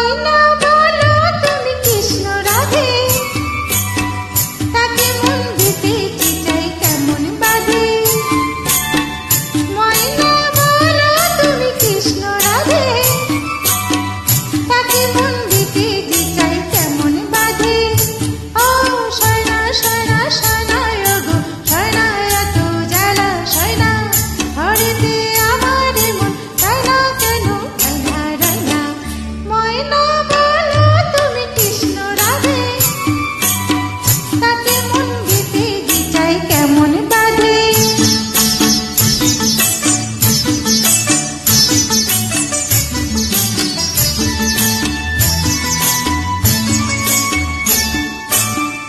ময়না বলো তুমি কৃষ্ণ রাধে, তাকে মন দিতে যে চাই কেমন বাধে। ময়না বলো তুমি কৃষ্ণ রাধে, তাকে মন দিতে যে চাই কেমন বাধে। ও শয়না শয়না শয়না গো শয়না, এত জ্বালা শয়না, হরিতে আমার মন শয়না কেন রাইনা রাইনা। ময়না বলো তুমি কৃষ্ণ রাধে, তাকে মন দিতে যে চাই কেমন বাধে।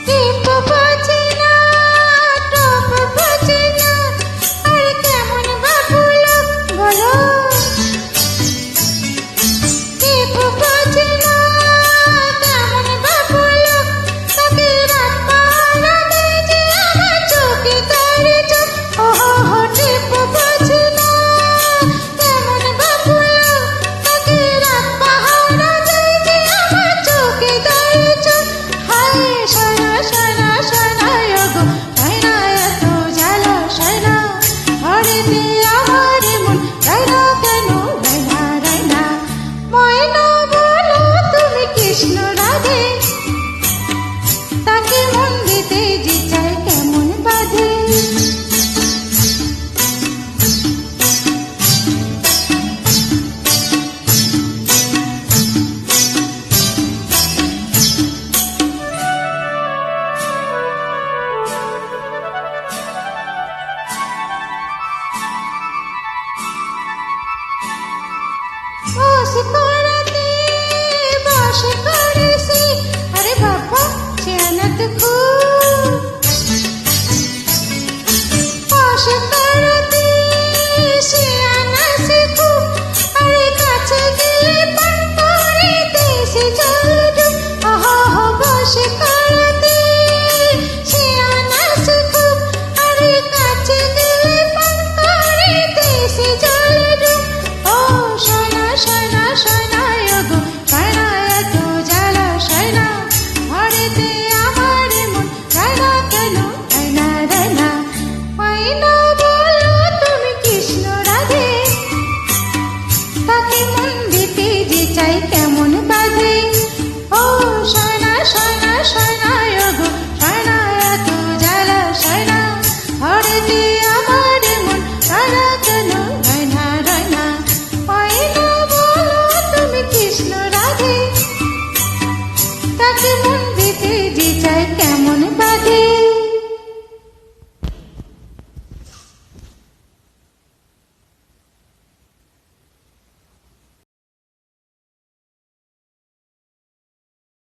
টিপ বোঝে না, টপ বোঝে না, আরে কেমন বাবুলো বলো। টিপ বোঝে না, কেমন বাবুলো, তাকে রাত পাহারাতে যে আমার চোখে তারে চোখ। ও হো হো টিপ বোঝে না, কেমন বাবুলো, তাকে রাত পাহারাতে যে আমার চোখে তারে চোখ। হায় শয়না শয়না শয়না গো শয়না, এত জ্বালা শয়না, হরিতে আমার মন রাইনা কেন রাইনা রাইনা। ময়না বলো তুমি কৃষ্ণ রাধে, তাকে মন দিতে যে চাই কেমন বাধে। বস করাতে বস করেছি, আরে বাবা চেয়ানাত খুব। বস করাতে চেয়ানাছে খুব, আরে কাছে গেলে পান করে দেশে জল ডুব। আহ বস করাতে চেয়ানাছে খুব, আরে কাছে গেলে পান করে দেশে জল ডুব। ও শয়না শয়না শয়না গো শয়না, এত জ্বালা শয়না, হরিতে আমার মন রাইনা কেন রাইনা রাইনা। ময়না বলো তুমি কৃষ্ণ রাধে, তাকে মন দিতে যে চাই কেমন বাধে। ও শয়না শয়না শয়না গো শয়না, এত জ্বালা শয়না, হরিতে আমার মন রাইনা কেন রাইনা রাইনা। ময়না বলো তুমি কৃষ্ণ রাধে, তাকে মন দিতে যে চাই কেমন